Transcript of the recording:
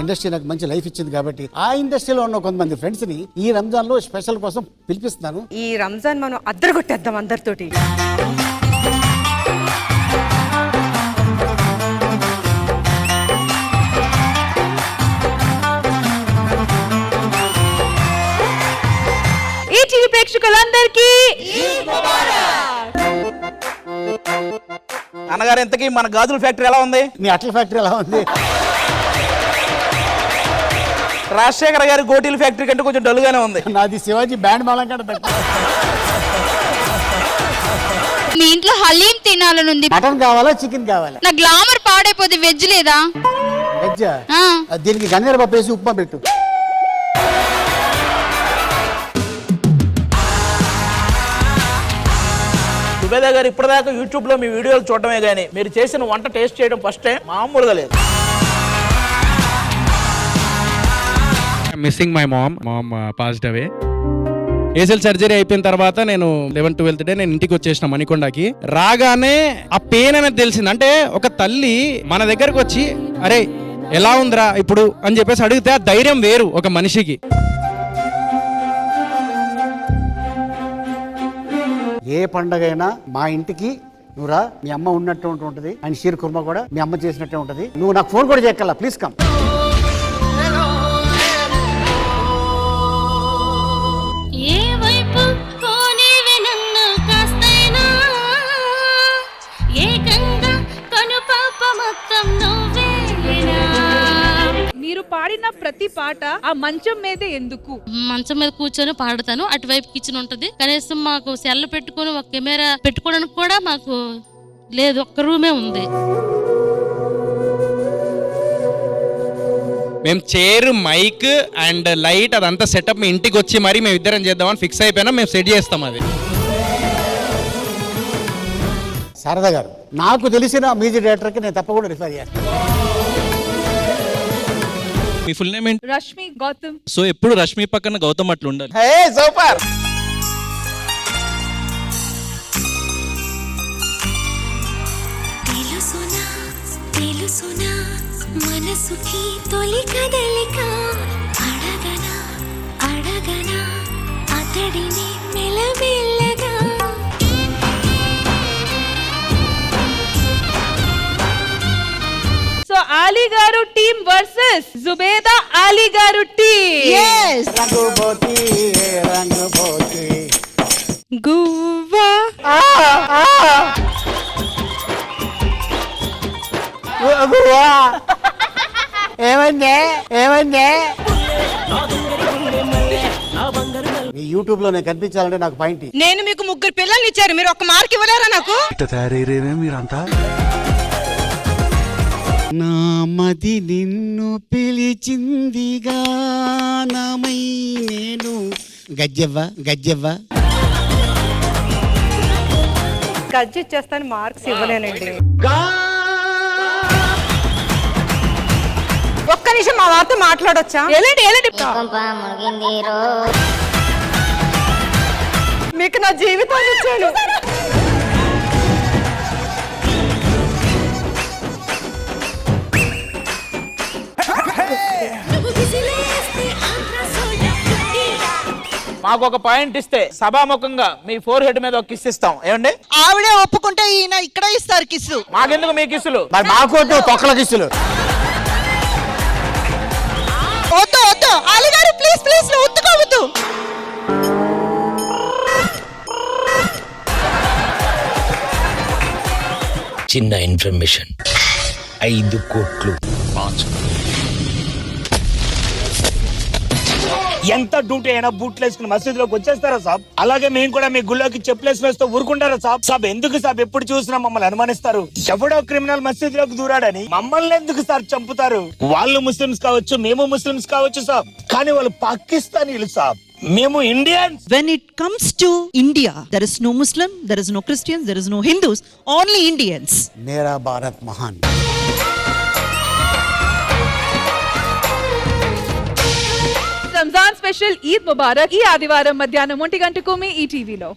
Industry నాకు మంచి life ఇచ్చింది కాబట్టి ఆ ఇండస్ట్రీలో ఉన్న కొంతమంది ఫ్రెండ్స్ ని ఈ రంజాన్ లో స్పెషల్ కోసం పిలిపిస్తున్నాను. ఈ రంజాన్ మనం అద్దరగొట్టేద్దాం అందరితోటి. ఈటీవీ ప్రేక్షకులందరికీ ఈద్ ముబారక్. అన్నగారు, ఇంతకీ మన గాజుల ఫ్యాక్టరీ ఎలా ఉంది? మీ అట్ల ఫ్యాక్టరీ ఎలా ఉంది? రాజశేఖర్ గారి గోటీల ఫ్యాక్టరీ కంటే కొంచెం డల్గానే ఉంది. నాది శివాజీ బ్యాండ్ మేళం కంటే తక్కువ. మీ ఇంట్లో హలీం తినాలనుంది. మటన్ కావాలా చికెన్ కావాలా? నా గ్లామర్ పాడైపోతే వెజ్ లేదా? వెజ్. దీనికి గన్నేరు పప్పు వేసి ఉప్మా పెట్టు. సుబేదా గారు, ఇప్పటిదాకా యూట్యూబ్ లో మీ వీడియోలు చూడటమే గానీ మీరు చేసిన వంట టేస్ట్ చేయడం ఫస్ట్ టైం, మామూలుగా లేదు. Missing my mom passed away. ఏసెల్ సర్జరీ అయిపోయిన తర్వాత నేను 11th 12th డే నేను ఇంటికి వచ్చేసిన మణికొండకి. రాగానే ఆ పెయిన్ అనేది తెలిసింది. అంటే ఒక తల్లి మన దగ్గరకు వచ్చి అరే ఎలా ఉందిరా ఇప్పుడు అని చెప్పేసి అడిగితే ఆ ధైర్యం వేరు ఒక మనిషికి. ఏ పండగైనా మా ఇంటికి నువ్వురా, మీ అమ్మ ఉన్నట్టు ఉంటుంది. అండ్ షీర్ కుర్మా కూడా మీ అమ్మ చేసినట్టే ఉంటుంది. నువ్వు నాకు ఫోన్ కూడా చేయక్కర్లా, ప్లీజ్ కమ్. మీరు పాడిన ప్రతి పాట ఆ మంచం మీదే ఎందుకు? మంచం మీద కూర్చొని పాడతాను. అటువైపు కిచెన్ ఉంటది. కనీసం మాకు సెల్ పెట్టుకొని ఒక కెమెరా పెట్టుకోవడానికి కూడా మాకు లేదు, ఒక్క రూమే ఉంది. మేము చైర్, మైక్ అండ్ లైట్ అదంతా సెటప్ మీ ఇంటికి వచ్చి మరి మేము ఇద్దరం చేద్దామని ఫిక్స్ అయిపోయినా. మేము సెట్ చేస్తాం అది. శారదా గారు, నాకు తెలిసిన మ్యూజిక్ డైరెక్టర్కి నేను తప్పకుండా రిఫర్ చేస్తాను. మీ ఫుల్ నేమ్ ఏంటి? రష్మి గౌతమ్. సో ఎప్పుడు రష్మి పక్కన గౌతమ్ అట్లా ఉండాలి. హే సూపర్. తెలుసునా మనసుకి తొలి కదలిక, అడగనా అడగనా అతడిని మెల్లమెల్లగా. సో ఆలీ గారు టీమ్ వర్సెస్ జుబేదా ఆలీ గారు టీమ్. రంగుబోతి రంగుబోతి గువ్వా. ఏమైందే ఏమైందే? మీ యూట్యూబ్ లో నేను కనిపించాలంటే నాకు పాయింట్. నేను మీకు 3 పిల్లల్ని ఇచ్చారు, మీరు ఒక్క మార్క్ ఇవ్వలేరా నాకు? మీరంతా నా మది నిన్ను పిలిచింది గానమై, నేను గజ్జవ్వ గజ్జవ్వ. గజ్జి ఇచ్చేస్తాను, మార్క్స్ ఇవ్వలేనండి. ఒక్క నిమిషం మా వారితో మాట్లాడొచ్చా? మీకు నా జీవితాన్ని ఇచ్చాను. మాకు ఒక పాయింట్ ఇస్తే సభాముఖంగా మీ 4 మీద ఒక కిస్ ఇస్తాం. ఏమండి? ఆవిడే ఒప్పుకుంటే ఈయన ఇక్కడ ఇస్తారు కిస్సు. మాకెందుకు మీ కిస్సులు? మరి మాకు తొక్కల కిస్సులు. వద్దు వద్దు ఆలీ గారు, ప్లీజ్ ప్లీజ్ వద్దుకోవద్దు. చిన్న ఇన్ఫర్మేషన్, 5 కోట్లు. ఎంత డ్యూటీ అయినా బూట్లు వేసుకుని మసీదులోకి వచ్చేస్తారా సాబ్? అలాగే మేము కూడా మీ గుళ్ళోకి చెప్పులేసి వేస్తూ ఊరుకుంటారా సాబ్? సాబ్ ఎందుకు సాబ్ ఎప్పుడు చూసినా మమ్మల్ని అనుమానిస్తారు? ఎవడో క్రిమినల్ మసీదులోకి దూరాడని మమ్మల్ని ఎందుకు సార్ చంపుతారు? వాళ్ళు ముస్లిమ్స్ కావచ్చు, మేము ముస్లిమ్స్ కావచ్చు సాబ్, కానీ వాళ్ళు పాకిస్తానీలు సాబ్, మేము Indians. When it comes to India, there is no Muslim, there is no Christians, there is no Hindus, only Indians. మేరా భారత్ మహాన్. రంజాన్ స్పెషల్ ఈద్ ముబారక్ ఈ ఆదివారం మధ్యాహ్నం 1 గంటకు మీ ఈటీవీలో.